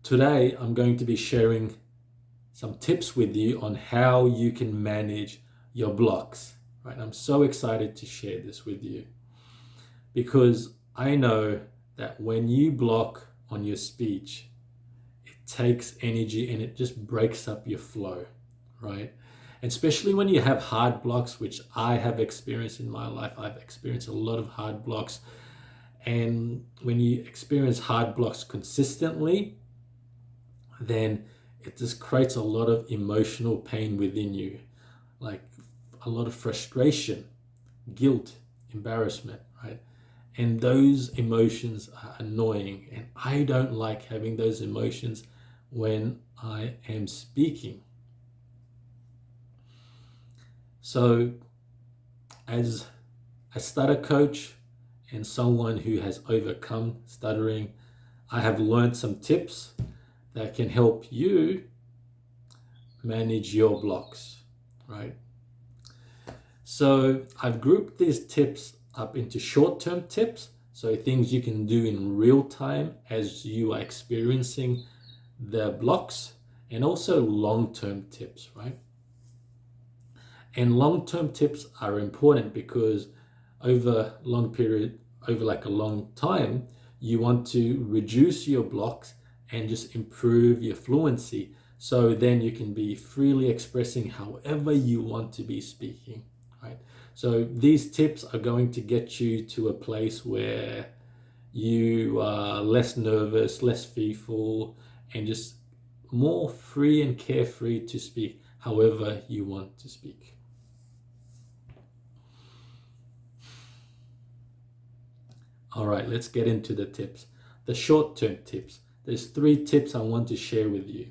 Today, I'm going to be sharing some tips with you on how you can manage your blocks. Right? I'm so excited to share this with you because I know that when you block on your speech, it takes energy and it just breaks up your flow, right? And especially when you have hard blocks, which I have experienced in my life. I've experienced a lot of hard blocks. And when you experience hard blocks consistently, then it just creates a lot of emotional pain within you, like a lot of frustration, guilt, embarrassment, right? And those emotions are annoying, and I don't like having those emotions when I am speaking. So, as a stutter coach and someone who has overcome stuttering, I have learned some tips that can help you manage your blocks, right? So I've grouped these tips up into short-term tips, so things you can do in real time as you are experiencing the blocks, and also long-term tips, right? And long-term tips are important because over like a long time, you want to reduce your blocks and just improve your fluency. So then you can be freely expressing however you want to be speaking, right? So these tips are going to get you to a place where you are less nervous, less fearful, and just more free and carefree to speak however you want to speak. All right, let's get into the tips. The short-term tips. There's 3 tips I want to share with you.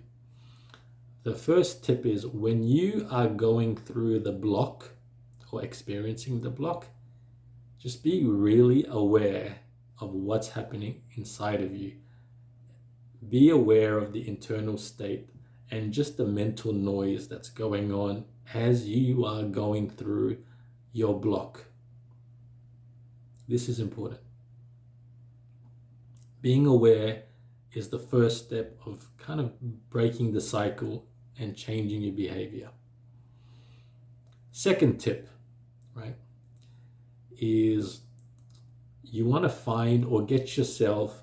The first tip is when you are going through the block or experiencing the block, just be really aware of what's happening inside of you. Be aware of the internal state and just the mental noise that's going on as you are going through your block. This is important. Being aware is the first step of kind of breaking the cycle and changing your behavior. Second tip, right, is you want to find or get yourself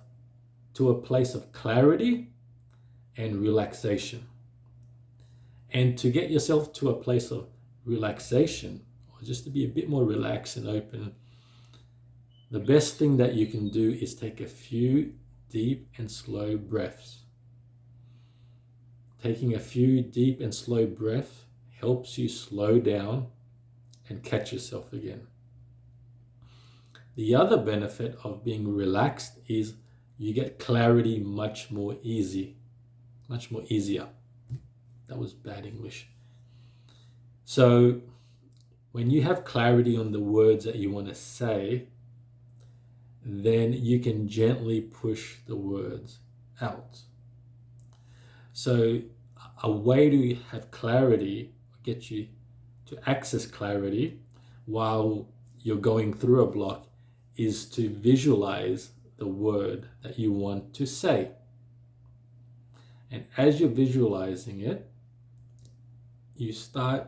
to a place of clarity and relaxation. And to get yourself to a place of relaxation, or just to be a bit more relaxed and open, the best thing that you can do is take a few deep and slow breaths. Taking a few deep and slow breaths helps you slow down and catch yourself again. The other benefit of being relaxed is you get clarity much more easier. That was bad English. So when you have clarity on the words that you want to say, then you can gently push the words out. So a way to have clarity, get you to access clarity while you're going through a block, is to visualize the word that you want to say. And as you're visualizing it, you start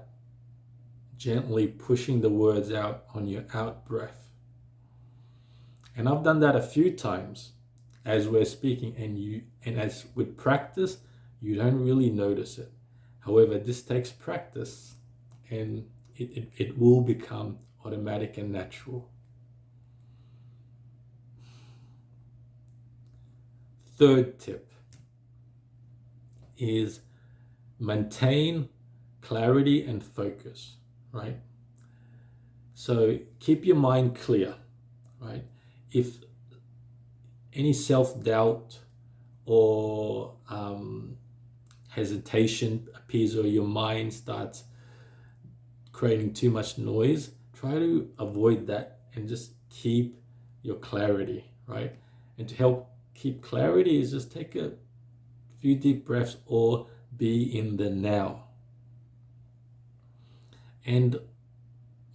gently pushing the words out on your out breath. And I've done that a few times as we're speaking, and as with practice, you don't really notice it. However, this takes practice, and it will become automatic and natural. Third tip is maintain clarity and focus, right? So keep your mind clear, right? If any self-doubt or hesitation appears, or your mind starts creating too much noise, try to avoid that and just keep your clarity, right? And to help keep clarity is just take a few deep breaths or be in the now. And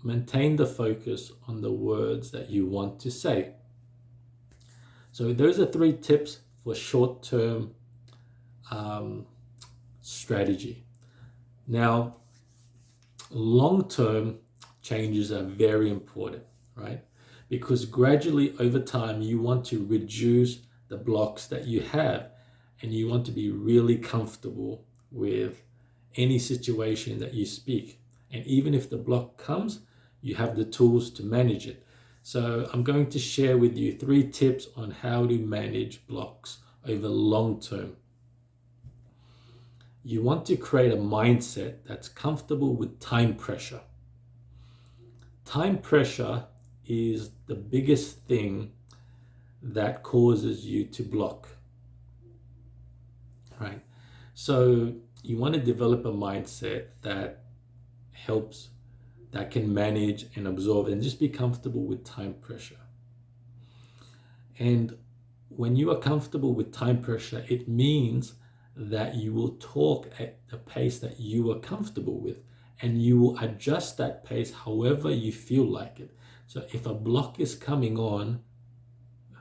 maintain the focus on the words that you want to say. So those are 3 tips for short-term strategy. Now, long-term changes are very important, right? Because gradually over time, you want to reduce the blocks that you have, and you want to be really comfortable with any situation that you speak. And even if the block comes, you have the tools to manage it. So I'm going to share with you 3 tips on how to manage blocks over long term. You want to create a mindset that's comfortable with time pressure. Time pressure is the biggest thing that causes you to block, right? So you want to develop a mindset that helps, that can manage and absorb and just be comfortable with time pressure. And when you are comfortable with time pressure, it means that you will talk at the pace that you are comfortable with, and you will adjust that pace however you feel like it. So if a block is coming on,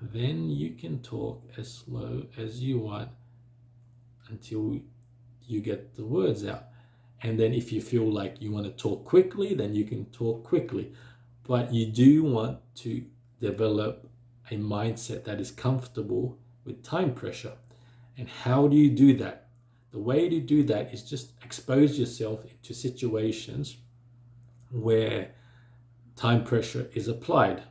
then you can talk as slow as you want until you get the words out. And then if you feel like you want to talk quickly, then you can talk quickly. But you do want to develop a mindset that is comfortable with time pressure. And how do you do that? The way to do that is just expose yourself to situations where time pressure is applied.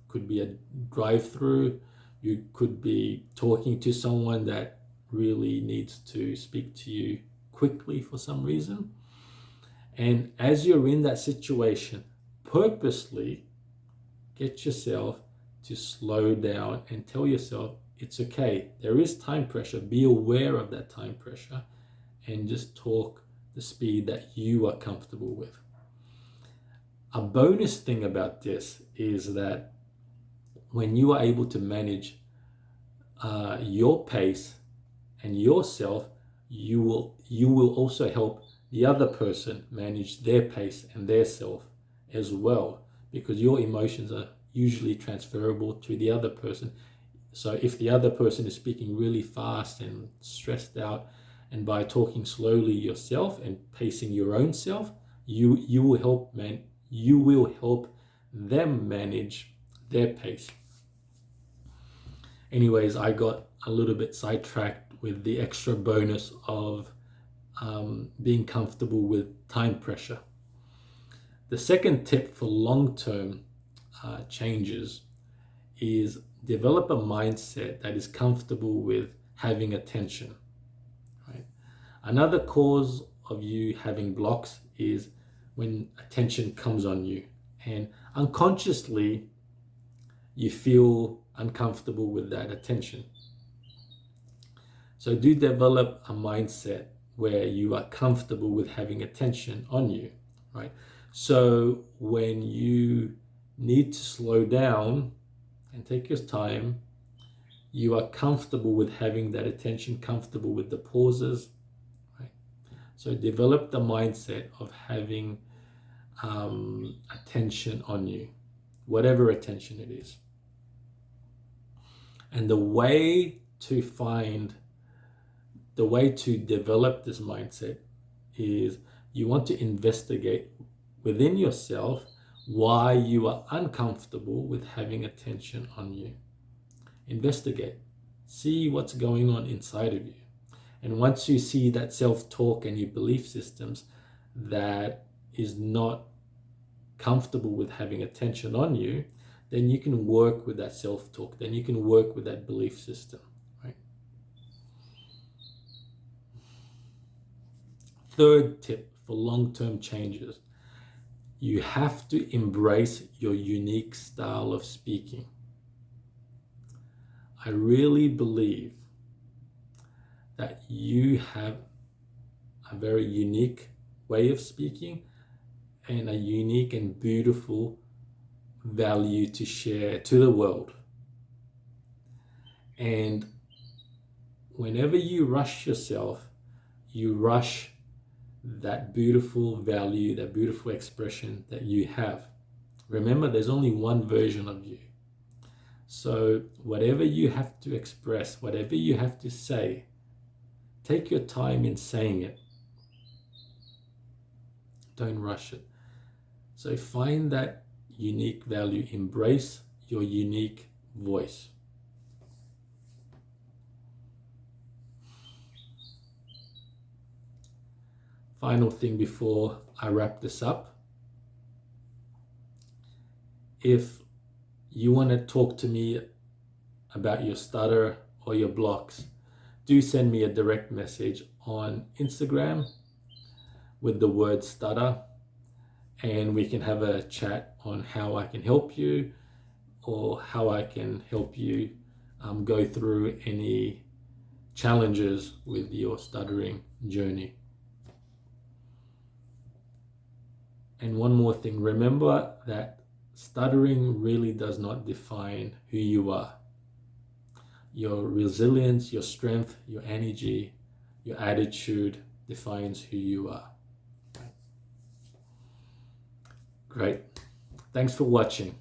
Could be a drive-through. You could be talking to someone that really needs to speak to you quickly for some reason. And as you're in that situation, purposely get yourself to slow down and tell yourself it's okay. There is time pressure. Be aware of that time pressure and just talk the speed that you are comfortable with. A bonus thing about this is that when you are able to manage your pace and yourself, you will also help the other person manage their pace and their self as well, because your emotions are usually transferable to the other person. So if the other person is speaking really fast and stressed out, and by talking slowly yourself and pacing your own self, you will help them manage their pace. Anyways, I got a little bit sidetracked with the extra bonus of being comfortable with time pressure. The second tip for long-term changes is develop a mindset that is comfortable with having attention. Right? Another cause of you having blocks is when attention comes on you, and unconsciously you feel uncomfortable with that attention. So do develop a mindset where you are comfortable with having attention on you, right? So when you need to slow down and take your time, you are comfortable with having that attention, comfortable with the pauses, right? So develop the mindset of having attention on you, whatever attention it is. And the way to develop this mindset is you want to investigate within yourself why you are uncomfortable with having attention on you. Investigate. See what's going on inside of you. And once you see that self-talk and your belief systems that is not comfortable with having attention on you, then you can work with that self-talk. Then you can work with that belief system, right? Third tip for long-term changes: you have to embrace your unique style of speaking. I really believe that you have a very unique way of speaking and a unique and beautiful value to share to the world. And whenever you rush yourself, you rush that beautiful value, that beautiful expression that you have. Remember, there's only one version of you. So whatever you have to express, whatever you have to say, Take your time in saying it. Don't rush it. So find that unique value. Embrace your unique voice. Final thing before I wrap this up. If you want to talk to me about your stutter or your blocks, do send me a direct message on Instagram with the word stutter, and we can have a chat on how I can help you or how I can help you go through any challenges with your stuttering journey. And one more thing, remember that stuttering really does not define who you are. Your resilience, your strength, your energy, your attitude defines who you are. Great. Thanks for watching.